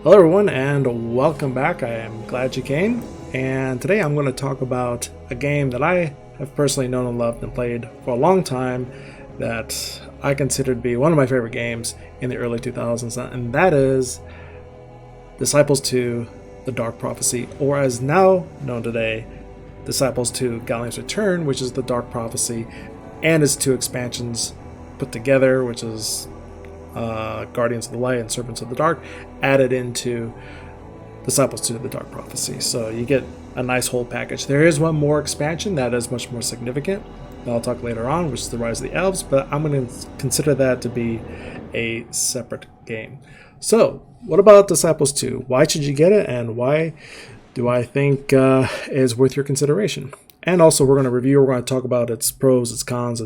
Hello everyone and welcome back. I am glad you came, and today I'm going to talk about a game that I have personally known and loved and played for a long time that I consider to be one of my favorite games in the early 2000s, and that is Disciples 2: The Dark Prophecy, or as now known today, Disciples 2: Galleon's Return, which is the Dark Prophecy and its two expansions put together, which is Guardians of the Light and Servants of the Dark, added into Disciples 2: The Dark Prophecy. So you get a nice whole package. There is one more expansion that is much more significant that I'll talk later on, which is the Rise of the Elves, but I'm going to consider that to be a separate game. So what about Disciples 2? Why should you get it, and why do I think is worth your consideration? And also we're going to talk about its pros, its cons,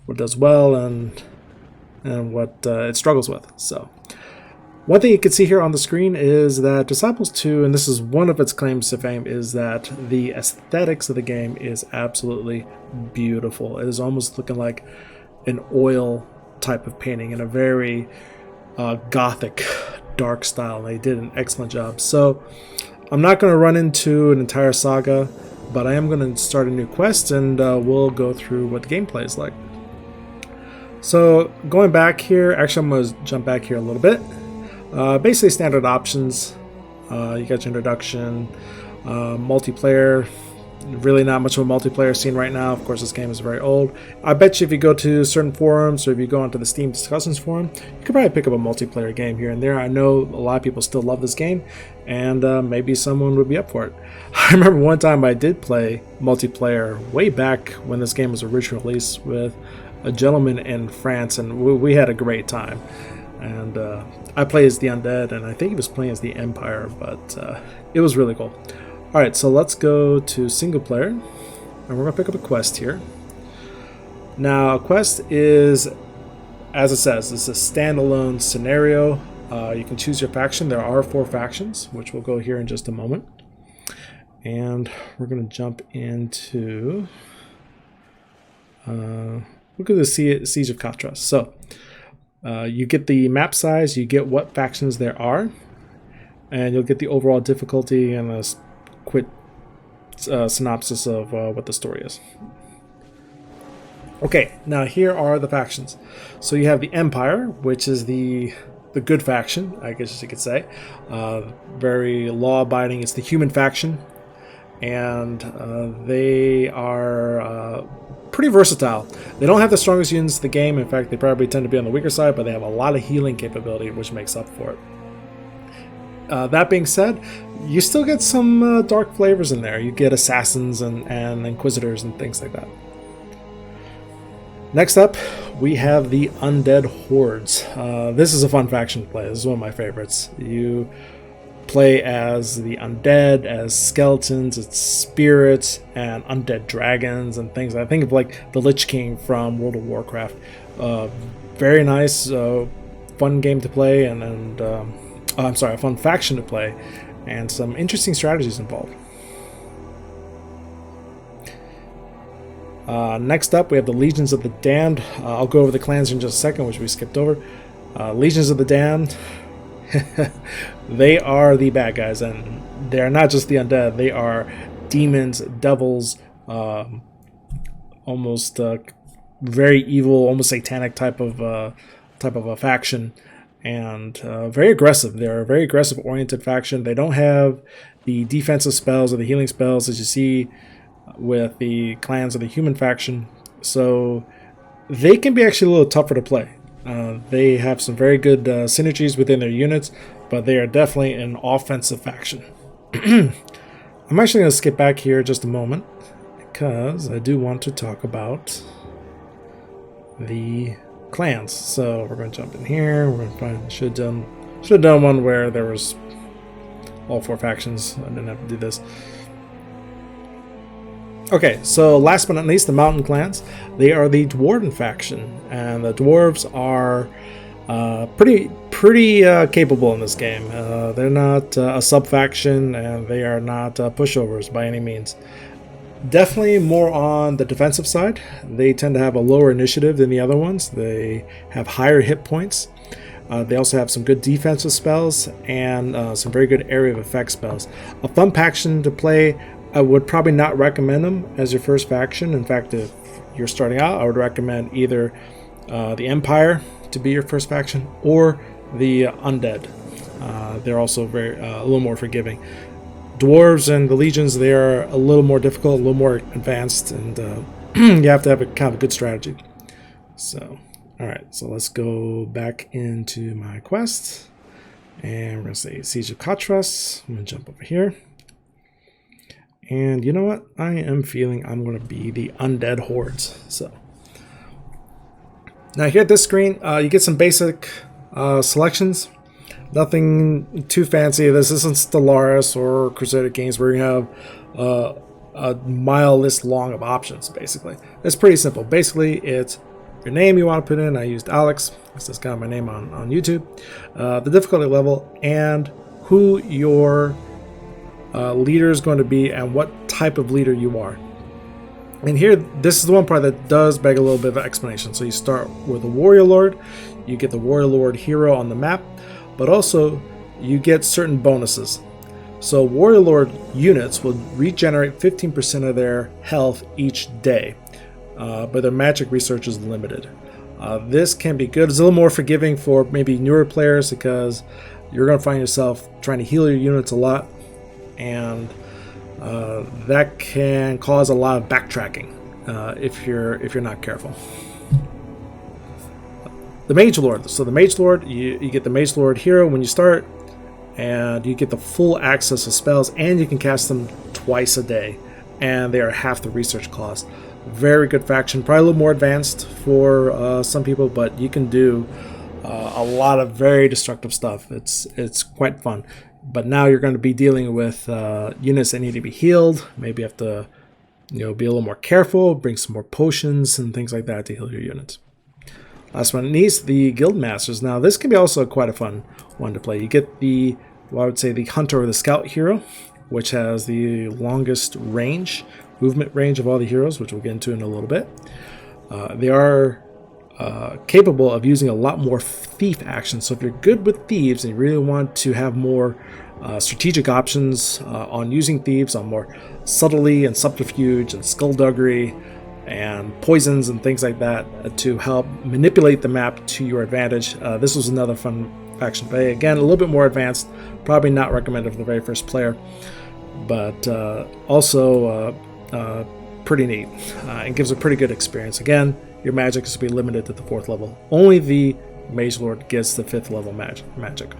what it does well, and what it struggles with. So one thing you can see here on the screen is that Disciples 2, and this is one of its claims to fame, is that the aesthetics of the game is absolutely beautiful. It is almost looking like an oil type of painting in a very Gothic dark style. They did an excellent job. So I'm not going to run into an entire saga, but I am going to start a new quest, and we'll go through what the gameplay is like. So going back here, actually I'm going to jump back here a little bit. Basically standard options. You got your introduction, multiplayer. Really not much of a multiplayer scene right now. Of course, this game is very old. I bet you if you go to certain forums, or if you go onto the Steam Discussions forum, you could probably pick up a multiplayer game here and there. I know a lot of people still love this game, and maybe someone would be up for it. I remember one time I did play multiplayer way back when this game was originally released with a gentleman in France, and we had a great time. And I played as the Undead, and I think he was playing as the Empire, but it was really cool. Alright, so let's go to single player, and we're going to pick up a quest here. Now, a quest is, as it says, it's a standalone scenario. You can choose your faction. There are 4 factions, which we'll go here in just a moment. And we're going to jump into look at the Siege of Katras. So you get the map size, you get what factions there are, and you'll get the overall difficulty and a quick synopsis of what the story is. Okay, now here are the factions. So you have the Empire, which is the good faction, I guess you could say. Very law-abiding. It's the human faction, and they are pretty versatile. They don't have the strongest units in the game. In fact, they probably tend to be on the weaker side, but they have a lot of healing capability, which makes up for it. That being said, you still get some dark flavors in there. You get assassins and inquisitors and things like that. Next up, we have the Undead Hordes. This is a fun faction to play. This is one of my favorites. You play as the undead, as skeletons, it's spirits, and undead dragons and things. I think of like the Lich King from World of Warcraft. Very nice, fun game to play, and I'm sorry, a fun faction to play, and some interesting strategies involved. Next up, we have the Legions of the Damned. I'll go over the clans in just a second, which we skipped over. Legions of the Damned. They are the bad guys, and they're not just the undead. They are demons, devils, almost very evil, almost satanic type of a faction, and very aggressive. They're a very aggressive oriented faction. They don't have the defensive spells or the healing spells as you see with the clans of the human faction, so they can be actually a little tougher to play. They have some very good synergies within their units, but they are definitely an offensive faction. I'm actually going to skip back here just a moment, because I do want to talk about the clans. So we're going to jump in here. We're going to find, should have done one where there was all 4 factions. I didn't have to do this. Okay, so last but not least, the Mountain Clans. They are the Dwarven faction, and the Dwarves are pretty capable in this game. They're not a sub-faction, and they are not pushovers by any means. Definitely more on the defensive side. They tend to have a lower initiative than the other ones. They have higher hit points. They also have some good defensive spells and some very good area of effect spells. A fun faction to play. I would probably not recommend them as your first faction. In fact, if you're starting out, I would recommend either the Empire to be your first faction or the Undead. They're also a little more forgiving. Dwarves and the Legions, they are a little more difficult, a little more advanced, and you have to have a kind of a good strategy. So, alright, so let's go back into my quest. And we're going to say Siege of Katras. I'm going to jump over here. And you know what? I am feeling I'm going to be the Undead Hordes. So now here at this screen, you get some basic selections. Nothing too fancy. This isn't Stellaris or Crusader games where you have a mile list long of options, basically. It's pretty simple. Basically, it's your name you want to put in. I used Alex. This is kind of my name on YouTube. The difficulty level and who your leader is going to be and what type of leader you are. And here, this is the one part that does beg a little bit of explanation. So you start with a Warrior Lord. You get the Warrior Lord hero on the map. But also, you get certain bonuses. So Warrior Lord units will regenerate 15% of their health each day, but their magic research is limited. This can be good. It's a little more forgiving for maybe newer players because you're going to find yourself trying to heal your units a lot, and that can cause a lot of backtracking if you're not careful. The Mage Lord. So the Mage Lord, you get the Mage Lord hero when you start, and you get the full access to spells, and you can cast them twice a day, and they are half the research cost. Very good faction, probably a little more advanced for some people, but you can do a lot of very destructive stuff. It's quite fun. But now you're going to be dealing with units that need to be healed. Maybe you have to, be a little more careful, bring some more potions and things like that to heal your units. Last but not least, the Guild Masters. Now, this can be also quite a fun one to play. You get the, I would say, the Hunter or the Scout hero, which has the longest movement range of all the heroes, which we'll get into in a little bit. They are capable of using a lot more thief action. So if you're good with thieves and you really want to have more strategic options on using thieves, on more subtlety and subterfuge and skullduggery and poisons and things like that to help manipulate the map to your advantage. This was another fun faction to play. Again, a little bit more advanced, probably not recommended for the very first player, but also pretty neat. It gives a pretty good experience. Again, your magic is to be limited to the 4th level. Only the Mage Lord gets the 5th level magic.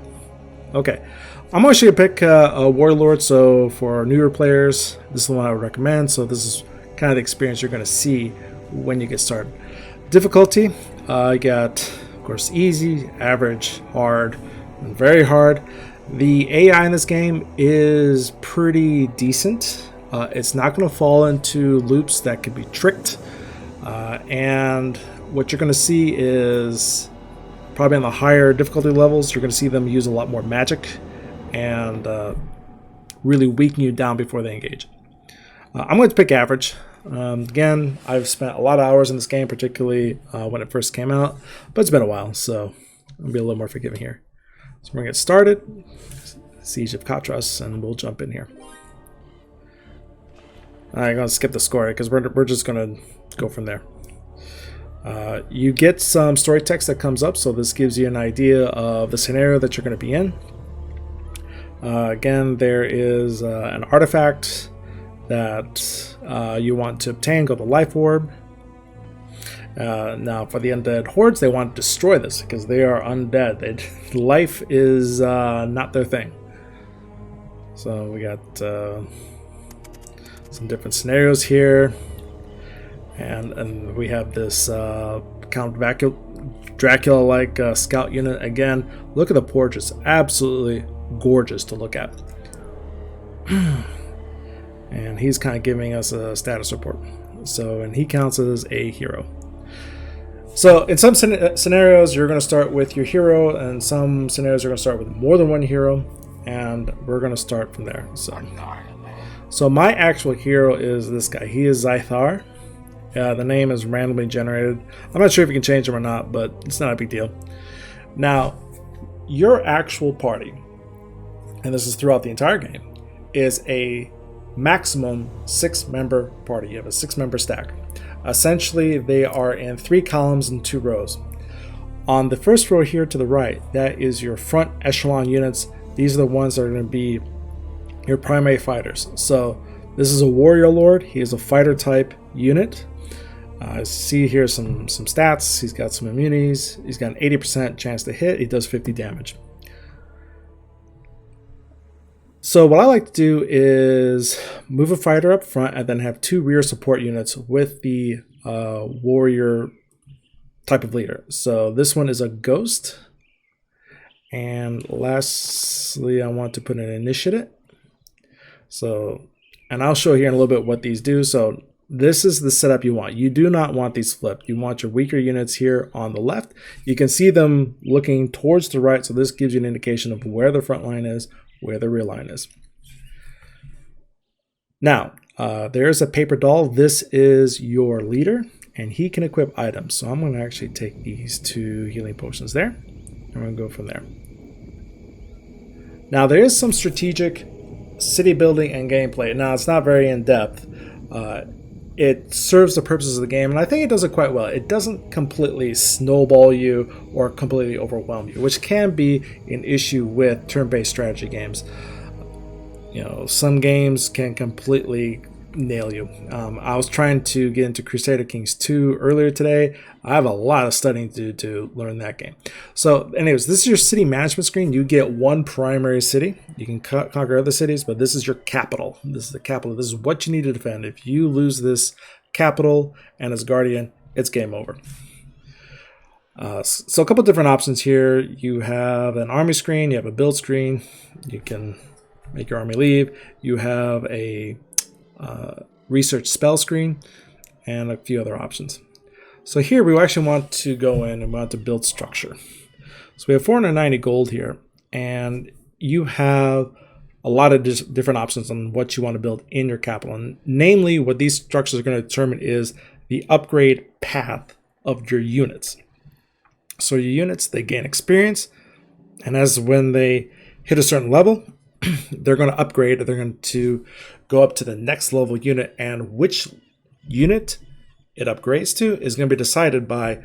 Okay, I'm actually going to pick a Warrior Lord, so for newer players, this is the one I would recommend. So this is kind of the experience you're going to see when you get started. Difficulty, you got, of course, easy, average, hard, and very hard. The AI in this game is pretty decent. It's not going to fall into loops that could be tricked. And what you're going to see is probably on the higher difficulty levels, you're going to see them use a lot more magic and really weaken you down before they engage. I'm going to pick average. Again, I've spent a lot of hours in this game, particularly when it first came out, but it's been a while, so I'll be a little more forgiving here. So we're going to get started. Siege of Katras, and we'll jump in here. I'm going to skip the story because we're just going to go from there. You get some story text that comes up, so this gives you an idea of the scenario that you're going to be in. Again, there is an artifact that you want to obtain, go to Life Orb. Now, for the Undead Hordes, they want to destroy this because they are undead. Life is not their thing. So we got some different scenarios here. And we have this Count Dracula-like scout unit. Again, look at the portraits. Absolutely gorgeous to look at. And he's kind of giving us a status report. So, and he counts as a hero. So in some scenarios, you're going to start with your hero, and some scenarios you're going to start with more than one hero, and we're going to start from there. So my actual hero is this guy. He is Zythar. The name is randomly generated. I'm not sure if you can change him or not, but it's not a big deal. Now, your actual party, and this is throughout the entire game, is a maximum 6-member party. You have a 6-member stack. Essentially, they are in 3 columns and 2 rows. On the first row here to the right, that is your front echelon units. These are the ones that are going to be your primary fighters. So this is a warrior lord. He is a fighter type unit. See here some stats. He's got some immunities. He's got an 80% chance to hit. He does 50 damage. So what I like to do is move a fighter up front and then have 2 rear support units with the warrior type of leader. So this one is a ghost. And lastly, I want to put an initiate. So, and I'll show here in a little bit what these do. So this is the setup you want. You do not want these flipped. You want your weaker units here on the left. You can see them looking towards the right. So this gives you an indication of where the front line is, where the rear line is. Now, there's a paper doll. This is your leader, and he can equip items. So I'm going to actually take these 2 healing potions there. I'm going to go from there. Now, there is some strategic city building and gameplay. Now, it's not very in-depth. It serves the purposes of the game, and I think it does it quite well. It doesn't completely snowball you or completely overwhelm you, which can be an issue with turn-based strategy games. You know, some games can completely nail you. I was trying to get into Crusader Kings 2 earlier today. I have a lot of studying to do to learn that game. So anyways, this is your city management screen. You get 1 primary city. You can conquer other cities, but this is your capital. This is the capital. This is what you need to defend. If you lose this capital and its guardian, it's game over. So a couple different options here. You have an army screen. You have a build screen. You can make your army leave. You have a research spell screen and a few other options. So here we actually want to go in and want to build structure. So we have 490 gold here, and you have a lot of different options on what you want to build in your capital. And namely, what these structures are going to determine is the upgrade path of your units. So your units, they gain experience, and as when they hit a certain level, they're going to upgrade. They're going to go up to the next level unit, and which unit it upgrades to is going to be decided by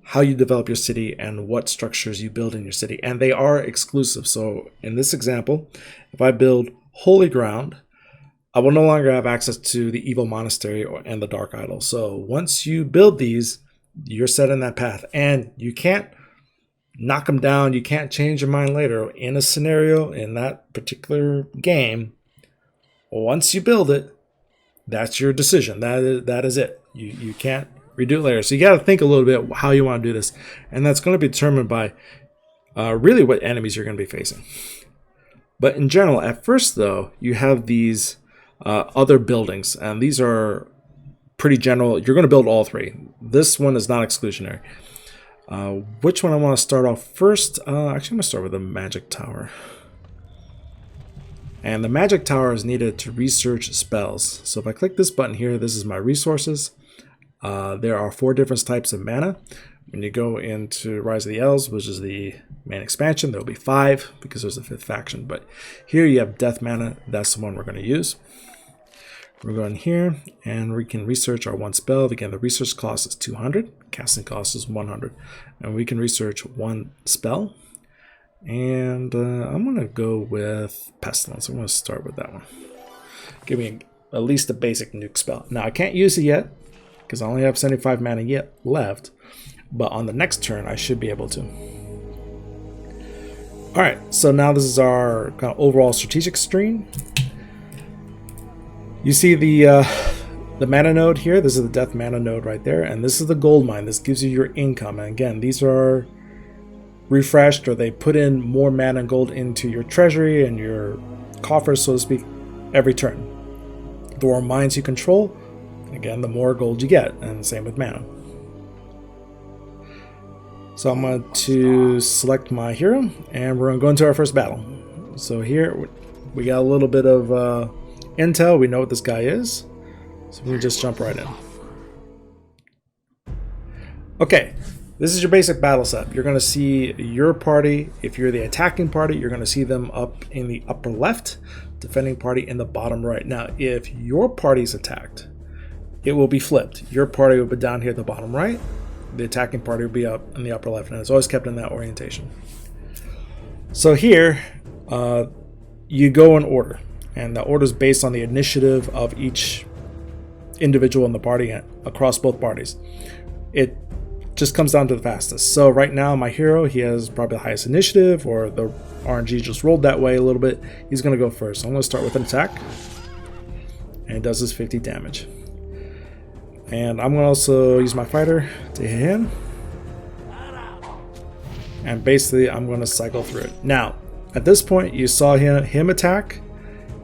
how you develop your city and what structures you build in your city. And they are exclusive. So in this example, if I build Holy Ground, I will no longer have access to the Evil Monastery and the Dark Idol. So once you build these, you're set in that path, and you can't knock them down. You can't change your mind later. In a scenario, in that particular game, once you build it, that's your decision. That is it. You can't redo it later. So you got to think a little bit how you want to do this. And that's going to be determined by really what enemies you're going to be facing. But in general, at first, though, you have these other buildings. And these are pretty general. You're going to build all 3. This one is not exclusionary. Which one I want to start off first? Actually, I'm going to start with the Magic Tower. And the Magic Tower is needed to research spells. So if I click this button here, this is my resources. There are 4 different types of mana. When you go into Rise of the Elves, which is the main expansion, there will be 5 because there's a 5th faction. But here you have Death Mana. That's the one we're going to use. We're going here, and we can research our 1 spell. Again, the research cost is 200. Casting cost is 100. And we can research 1 spell. And I'm going to go with Pestilence. I'm going to start with that one. Give me at least a basic nuke spell. Now, I can't use it yet because I only have 75 mana yet left. But on the next turn, I should be able to. Alright, so now this is our kind of overall strategic screen. You see the mana node here. This is the death mana node right there. And this is the gold mine. This gives you your income. And again, these are refreshed, or they put in more mana and gold into your treasury and your coffers, so to speak, every turn. The more mines you control, again, the more gold you get. And same with mana. So I'm going to select my hero, and we're going to go into our first battle. So here we got a little bit of intel. We know what this guy is, so we can just jump right in. Okay, this is your basic battle setup. You're going to see your party, if you're the attacking party, you're going to see them up in the upper left, defending party in the bottom right. Now, if your party's attacked, it will be flipped. Your party will be down here at the bottom right, the attacking party will be up in the upper left, and it's always kept in that orientation. So here, you go in order, and the order is based on the initiative of each individual in the party across both parties. It just comes down to the fastest. So right now my hero, he has probably the highest initiative, or the RNG just rolled that way a little bit. He's going to go first. So I'm going to start with an attack, and it does his 50 damage. And I'm going to also use my fighter to hit him, and basically I'm going to cycle through it. Now at this point you saw him attack,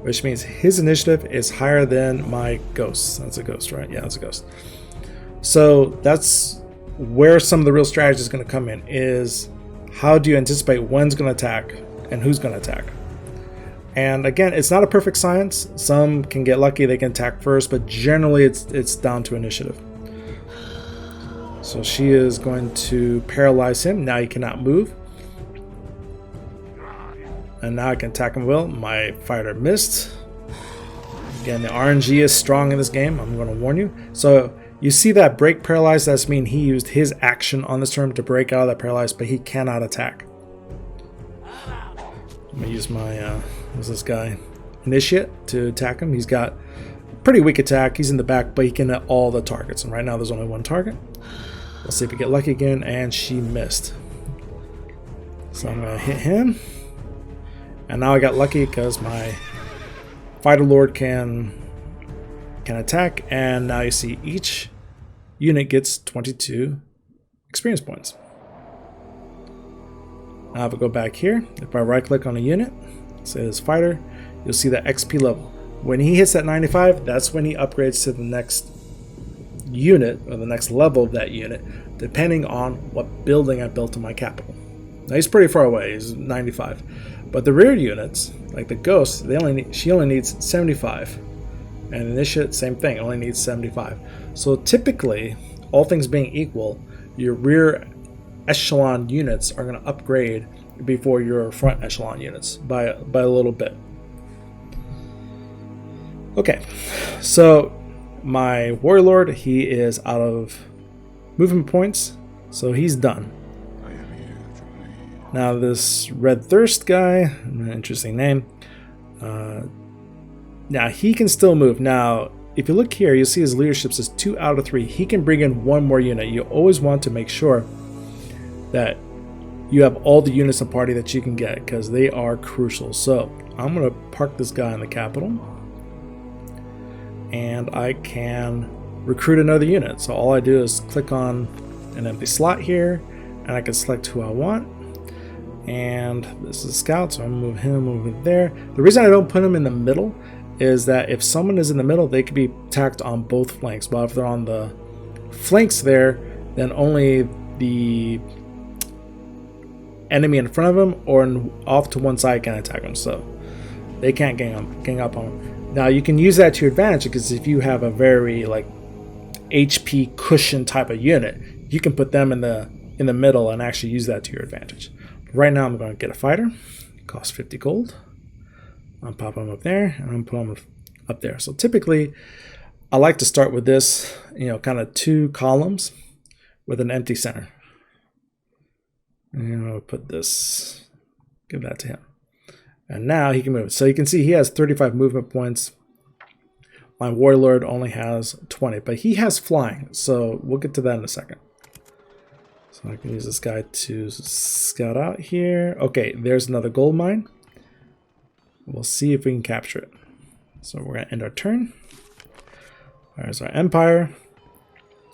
which means his initiative is higher than my ghost. That's a ghost, right? Yeah, that's a ghost. So that's where some of the real strategy is going to come in, is how do you anticipate when's going to attack and who's going to attack. And again, it's not a perfect science. Some can get lucky, they can attack first, but generally it's down to initiative. So she is going to paralyze him. Now he cannot move, and now I can attack him. Well, my fighter missed. Again, the RNG is strong in this game, I'm going to warn you. So you see that break paralyzed, that's mean he used his action on this turn to break out of that paralyzed, but he cannot attack. I'm going to use my, what's this guy? Initiate to attack him. He's got pretty weak attack, he's in the back, but he can hit all the targets. And right now there's only one target. Let's see if we get lucky again, and she missed. So I'm going to hit him. And now I got lucky because my Fighter Lord can attack, and now you see each unit gets 22 experience points. Now if I go back here, if I right click on a unit, it says fighter, you'll see that XP level. When he hits that 95, that's when he upgrades to the next unit, or the next level of that unit, depending on what building I built in my capital. Now he's pretty far away, he's 95. But the rear units, like the ghost, she only needs 75. And initiate, same thing, only needs 75. So typically, all things being equal, your rear echelon units are going to upgrade before your front echelon units by a little bit. Okay, so my Warrior Lord, he is out of movement points, so he's done. Now this Red Thirst guy, an interesting name. Now he can still move. Now if you look here, you'll see his leadership says 2 out of 3. He can bring in one more unit. You always want to make sure that you have all the units of party that you can get, because they are crucial. So I'm going to park this guy in the capital, and I can recruit another unit. So all I do is click on an empty slot here, and I can select who I want. And this is a scout, so I'm going to move him over there. The reason I don't put him in the middle is that if someone is in the middle, they could be attacked on both flanks. But if they're on the flanks there, then only the enemy in front of them or off to one side can attack them. So they can't gang up on them. Now you can use that to your advantage, because if you have a very like HP cushion type of unit, you can put them in the middle and actually use that to your advantage. Right now I'm going to get a fighter, costs 50 gold. I'll pop him up there, and I'm putting him up there. So typically I like to start with this, kind of 2 columns with an empty center. And I'll put this, give that to him. And now he can move. So you can see he has 35 movement points. My Warrior Lord only has 20, but he has flying. So we'll get to that in a second. So I can use this guy to scout out here. Okay, there's another gold mine. We'll see if we can capture it. So we're going to end our turn. There's our Empire.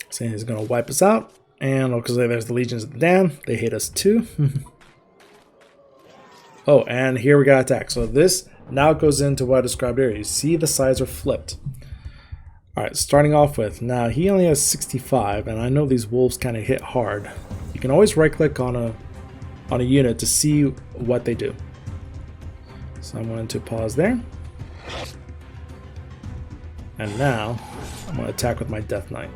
Saying he's going to wipe us out. And because there's the Legions of the Damned. They hate us too. Oh, and here we got attack. So this now goes into what I described earlier. You see the sides are flipped. Alright, starting off with, now he only has 65, and I know these wolves kind of hit hard. You can always right click on a unit to see what they do. So I'm going to pause there. And now I'm going to attack with my Death Knight.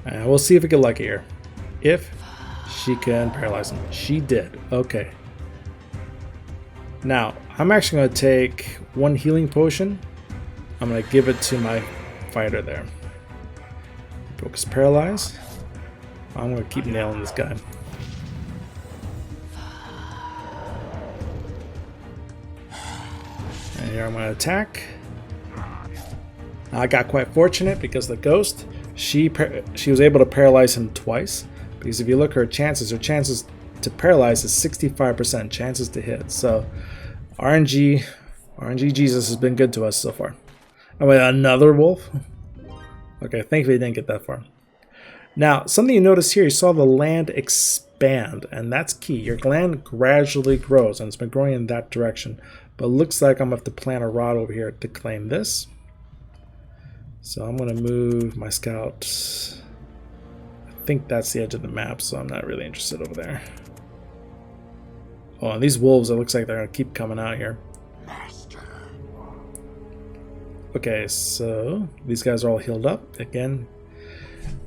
And we'll see if we get lucky here. If she can paralyze him. She did. Okay. Now, I'm actually going to take one healing potion. I'm going to give it to my fighter there. Focus paralyze. I'm going to keep nailing this guy. And here I'm going to attack. I got quite fortunate because the ghost, she was able to paralyze him twice. Because if you look at her chances to paralyze is 65% chances to hit. So RNG Jesus has been good to us so far. Oh wait, another wolf? Okay, thankfully didn't get that far. Now, something you notice here, you saw the land expand, and that's key. Your land gradually grows, and it's been growing in that direction. But it looks like I'm going to have to plant a rod over here to claim this. So I'm going to move my scout. I think that's the edge of the map, so I'm not really interested over there. Oh, and these wolves, it looks like they're going to keep coming out here. Okay, so these guys are all healed up. Again,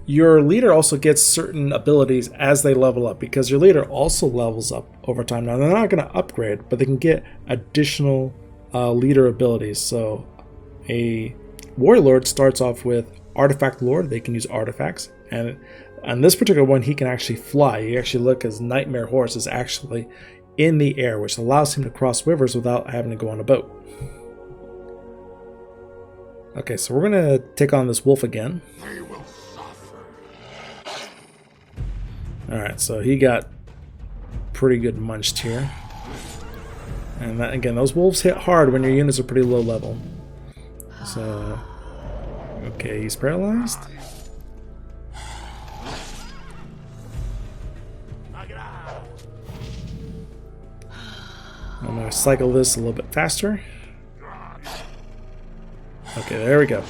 your leader also gets certain abilities as they level up, because your leader also levels up over time. Now, they're not going to upgrade, but they can get additional leader abilities. So a warrior lord starts off with artifact lord. They can use artifacts, and on this particular one, he can actually fly. You actually look, his nightmare horse is actually in the air, which allows him to cross rivers without having to go on a boat. Okay, so we're going to take on this wolf again. They will suffer. Alright, so he got pretty good munched here. And that, again, those wolves hit hard when your units are pretty low level. So, okay, he's paralyzed. I'm going to cycle this a little bit faster. Okay, there we go.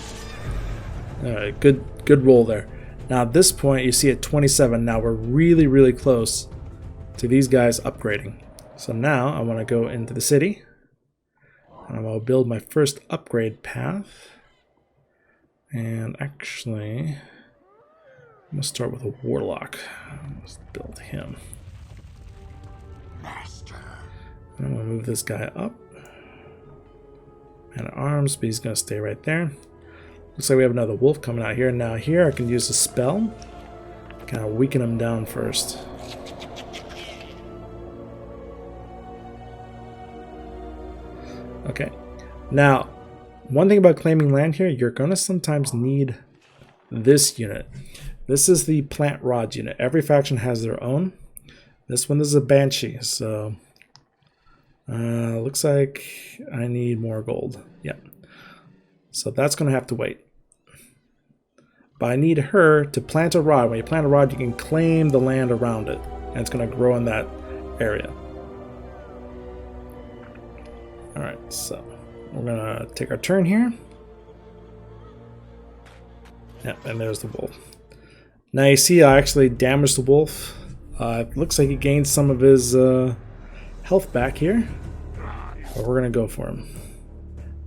Alright, good roll there. Now at this point, you see at 27, now we're really, really close to these guys upgrading. So now I want to go into the city. And I'm going to build my first upgrade path. And actually, I'm going to start with a warlock. Let's build him. Master. And I'm going to move this guy up. Man at arms, but he's going to stay right there. Looks like we have another wolf coming out here. Now here I can use a spell. Kind of weaken him down first. Okay. Now, one thing about claiming land here, you're going to sometimes need this unit. This is the plant rod unit. Every faction has their own. This one is a banshee, so looks like I need more gold. Yeah. So that's going to have to wait. But I need her to plant a rod. When you plant a rod, you can claim the land around it. And it's going to grow in that area. Alright, so we're going to take our turn here. Yeah, and there's the wolf. Now you see I actually damaged the wolf. It looks like he gained some of his health back here. But we're going to go for him.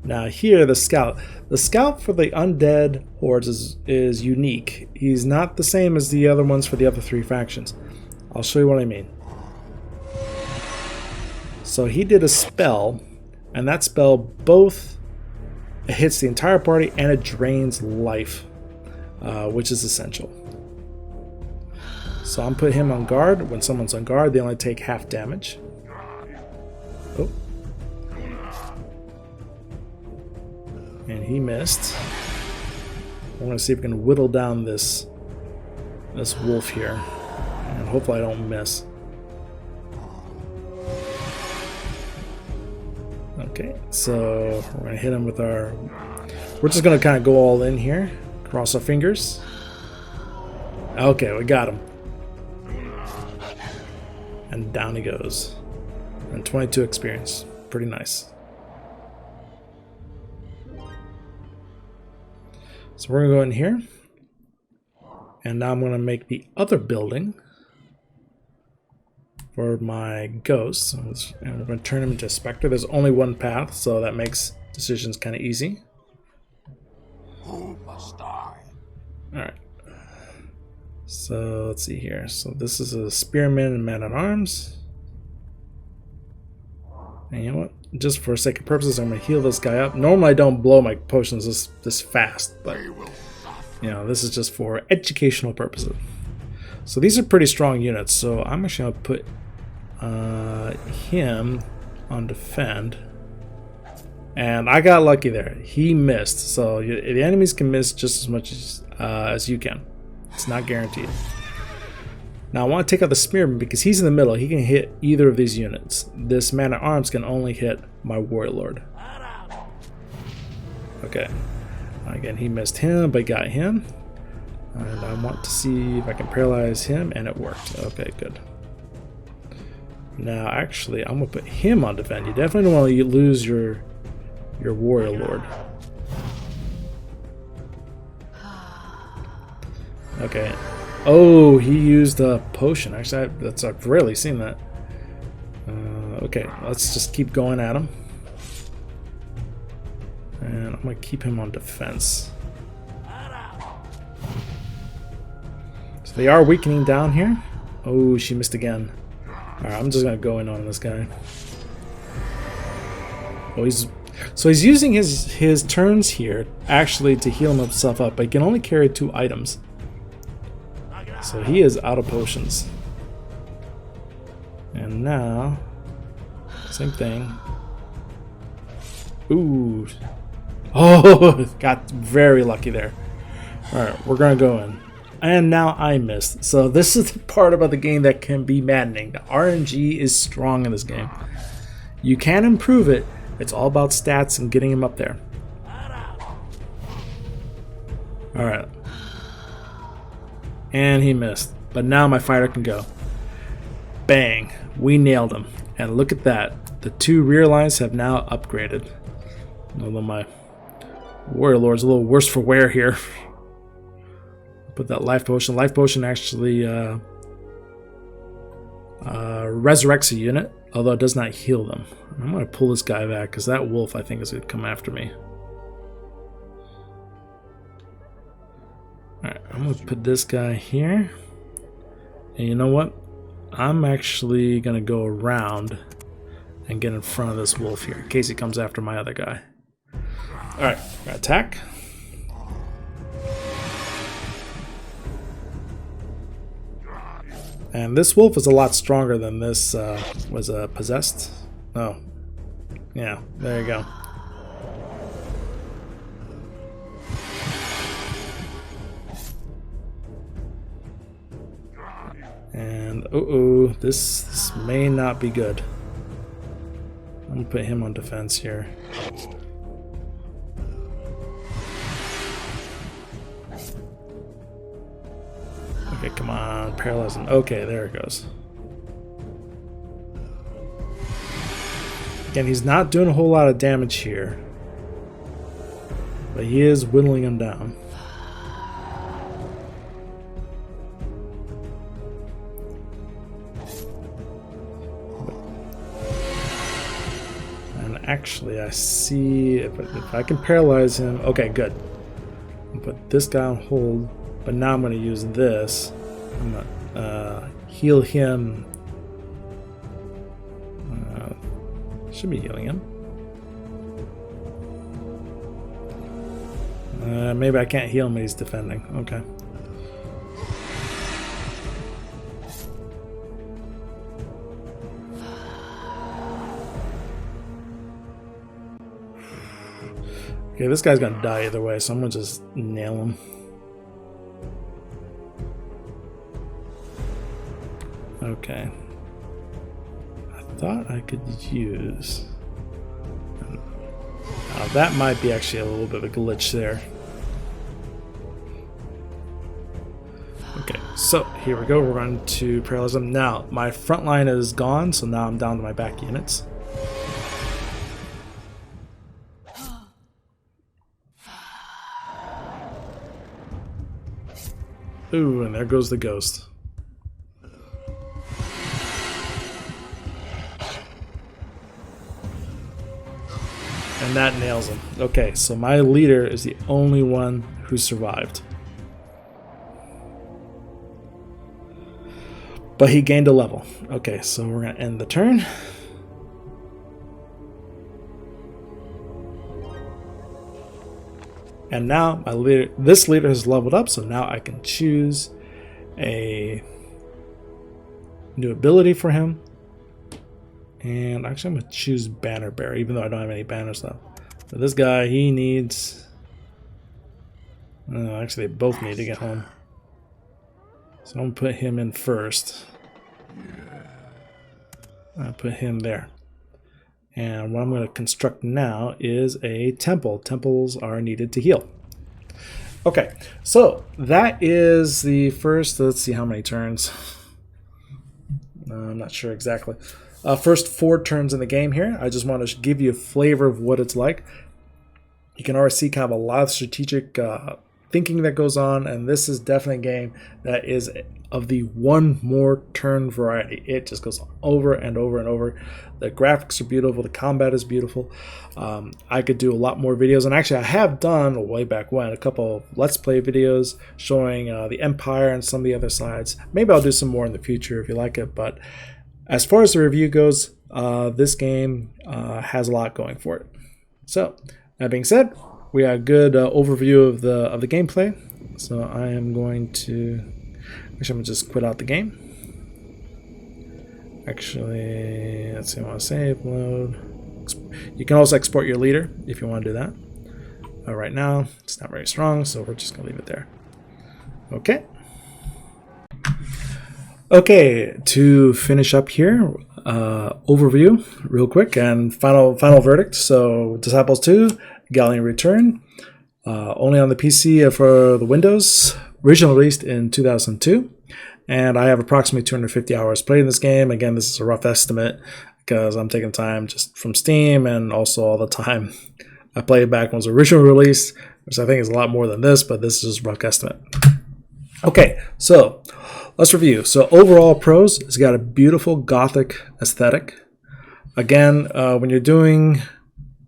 Now here, the scout. The scout for the undead hordes is unique. He's not the same as the other ones for the other three factions. I'll show you what I mean. So he did a spell, and that spell both hits the entire party and it drains life, which is essential. So I'm putting him on guard. When someone's on guard, they only take half damage. Oh. And he missed. I'm going to see if we can whittle down this wolf here. And hopefully I don't miss. Okay, so we're going to hit him with our... We're just going to kind of go all in here. Cross our fingers. Okay, we got him. And down he goes. And 22 experience. Pretty nice. So we're going to go in here. And now I'm going to make the other building for my ghost. And we're going to turn him into a specter. There's only one path, so that makes decisions kind of easy. Who must die? Alright. So let's see here. So this is a spearman and man-at-arms. And you know what? Just for sake of purposes, I'm going to heal this guy up. Normally I don't blow my potions this fast, but you know, this is just for educational purposes. So these are pretty strong units, so I'm actually going to put him on defend. And I got lucky there. He missed, so the enemies can miss just as much as you can. It's not guaranteed. Now I want to take out the spearman because he's in the middle. He can hit either of these units. This man-at-arms can only hit my warlord. Okay. Again, he missed him, but got him. And I want to see if I can paralyze him, and it worked. Okay, good. Now, actually, I'm going to put him on defend. You definitely don't want to lose your warrior lord. Okay. Oh, he used a potion. Actually, I've rarely seen that. Okay, let's just keep going at him. And I'm going to keep him on defense. So they are weakening down here. Oh, she missed again. Alright, I'm just going to go in on this guy. Oh, he's using his turns here actually to heal himself up, but he can only carry 2 items. So he is out of potions. And now, same thing. Ooh. Oh, got very lucky there. Alright, we're going to go in. And now I missed. So this is the part about the game that can be maddening. The RNG is strong in this game. You can improve it. It's all about stats and getting him up there. Alright. And he missed. But now my fighter can go. Bang. We nailed him. And look at that. The 2 rear lines have now upgraded. Although my warrior lord's a little worse for wear here. Put that life potion. Life potion actually resurrects a unit, although it does not heal them. I'm going to pull this guy back because that wolf I think is going to come after me. Alright, I'm going to put this guy here. And you know what? I'm actually going to go around and get in front of this wolf here in case he comes after my other guy. Alright, attack. And this wolf is a lot stronger than this was possessed. Oh, yeah, there you go. And uh-oh, this may not be good. I'm gonna put him on defense here. Okay, come on, paralyze him. Okay, there it goes. Again, he's not doing a whole lot of damage here, but he is whittling him down. And actually, I see if I can paralyze him. Okay, good. I'll put this guy on hold. But now I'm going to use this. I'm going to heal him. Should be healing him. Maybe I can't heal him when he's defending. Okay. Okay, this guy's going to die either way, so I'm going to just nail him. Okay. I thought I could use... Now that might be actually a little bit of a glitch there. Okay, so here we go. We're going to paralyze them. Now, my front line is gone, so now I'm down to my back units. Ooh, and there goes the ghost. And that nails him. Okay, so my leader is the only one who survived. but he gained a level. Okay, so we're going to end the turn. And now my leader, this leader has leveled up, so now I can choose a new ability for him. And actually I'm going to choose Banner Bearer, even though I don't have any banners left. But this guy, he needs... actually, they both need to get home. So I'm going to put him in first. I'll put him there. And what I'm going to construct now is a temple. Temples are needed to heal. Okay, so that is the first, let's see how many turns. I'm not sure exactly. First 4 turns in the game here. I just want to give you a flavor of what it's like. You can already see kind of a lot of strategic thinking that goes on, and this is definitely a game that is of the one more turn variety. It just goes over and over and over. The graphics are beautiful, the combat is beautiful. I could do a lot more videos, and actually I have done way back when a couple of Let's Play videos showing the Empire and some of the other sides. Maybe I'll do some more in the future if you like it, but as far as the review goes, this game has a lot going for it. So that being said, we got a good overview of the gameplay. So I am going to, actually I'm gonna just quit out the game. Actually, let's see, I want to save, load. You can also export your leader if you want to do that. Right now, it's not very strong, so we're just gonna leave it there. Okay. Okay, to finish up here, overview real quick and final verdict. So Disciples 2, Galleon Return, only on the PC for the Windows, originally released in 2002, and I have approximately 250 hours played in this game. Again, this is a rough estimate because I'm taking time just from Steam and also all the time I played back when it was originally released, which I think is a lot more than this, but this is just a rough estimate. Okay, so let's review. So overall pros, it's got a beautiful Gothic aesthetic. Again, when you're doing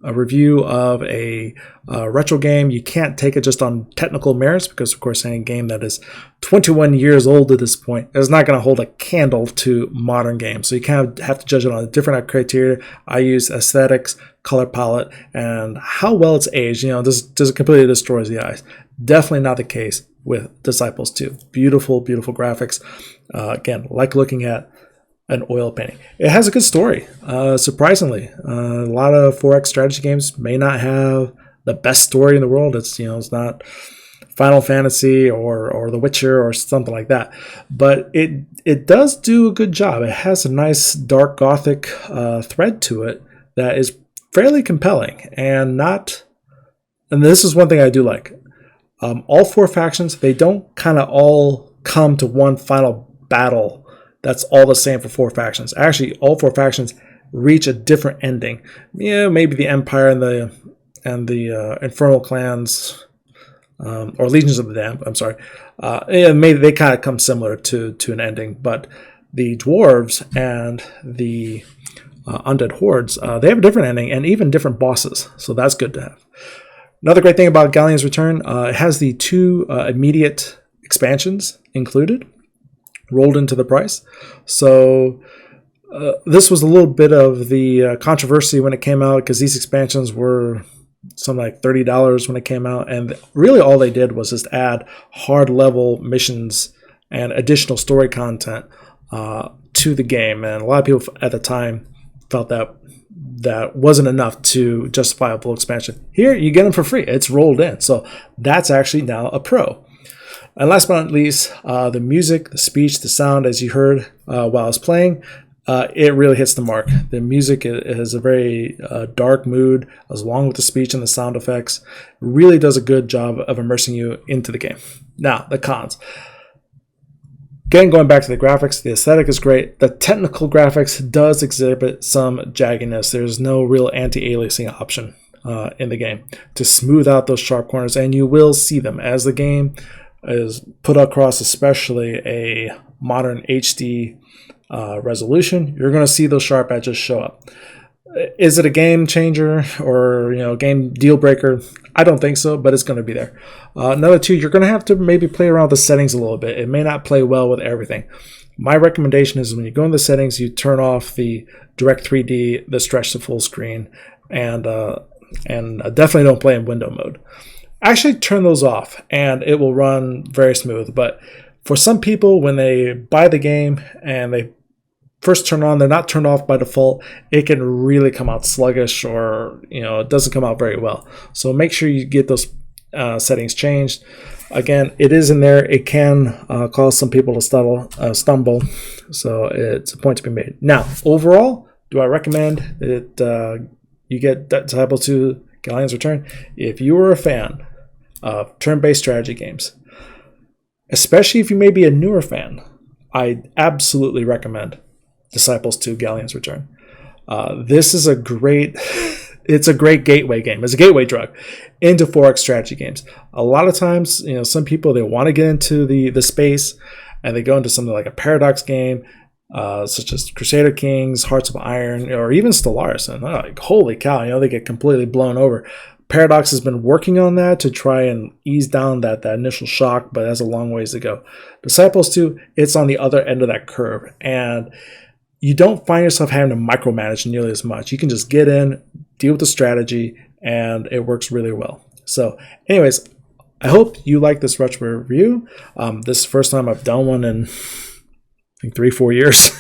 a review of a retro game, you can't take it just on technical merits, because of course any game that is 21 years old at this point is not going to hold a candle to modern games. So you kind of have to judge it on a different criteria. I use aesthetics, color palette, and how well it's aged. You know, does it completely destroys the eyes? Definitely not the case with Disciples 2. Beautiful, beautiful graphics. Again, like looking at an oil painting. It has a good story, surprisingly. A lot of 4X strategy games may not have the best story in the world. It's, you know, it's not Final Fantasy or The Witcher or something like that. But it does do a good job. It has a nice dark Gothic thread to it that is fairly compelling and not. And this is one thing I do like. All 4 factions, they don't kind of all come to one final battle that's all the same for 4 factions. Actually, all 4 factions reach a different ending. Yeah, maybe the Empire and the Infernal Clans, or Legions of the Damned, I'm sorry. Yeah, maybe they kind of come similar to an ending, but the Dwarves and the Undead Hordes, they have a different ending and even different bosses, so that's good to have. Another great thing about Galleon's Return, it has the 2 immediate expansions included, rolled into the price. So this was a little bit of the controversy when it came out, because these expansions were something like $30 when it came out, and really all they did was just add hard level missions and additional story content to the game. And a lot of people at the time felt that wasn't enough to justify a full expansion. Here, you get them for free. It's rolled in. So that's actually now a pro. And last but not least, the music, the speech, the sound, as you heard while I was playing, it really hits the mark. The music is a very dark mood, along with the speech and the sound effects. It really does a good job of immersing you into the game. Now, the cons. Again, going back to the graphics, the aesthetic is great. The technical graphics does exhibit some jagginess. There's no real anti-aliasing option in the game to smooth out those sharp corners, and you will see them as the game is put across, especially a modern HD resolution. You're going to see those sharp edges show up. Is it a game changer or game deal breaker? I don't think so, but it's going to be there. Another 2, you're going to have to maybe play around with the settings a little bit. It may not play well with everything. My recommendation is when you go in the settings, you turn off the direct 3D, the stretch to full screen, and definitely don't play in window mode. Actually turn those off and it will run very smooth. But for some people, when they buy the game and they first turn on, they're not turned off by default, it can really come out sluggish, or it doesn't come out very well. So make sure you get those settings changed. Again, it is in there. It can cause some people to stumble, so it's a point to be made. Now, overall, do I recommend that you get Disciple 2 Galleon's Return? If you are a fan of turn-based strategy games, especially if you may be a newer fan, I absolutely recommend Disciples 2 Galleon's Return. This is a great gateway game. It's a gateway drug into 4X strategy games. A lot of times, some people, they want to get into the space and they go into something like a Paradox game, such as Crusader Kings, Hearts of Iron, or even Stellaris. And like, holy cow, they get completely blown over. Paradox has been working on that to try and ease down that initial shock, but that's a long ways to go. Disciples 2, it's on the other end of that curve. And you don't find yourself having to micromanage nearly as much. You can just get in, deal with the strategy, and it works really well. So anyways, I hope you like this retro review. This is the first time I've done one in, I think, 3-4 years.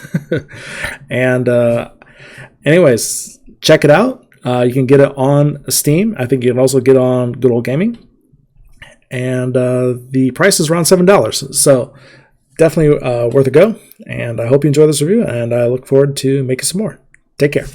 And anyways, check it out. You can get it on Steam. I think you can also get it on Good Old Gaming. And the price is around $7. So definitely worth a go. And I hope you enjoy this review. And I look forward to making some more. Take care.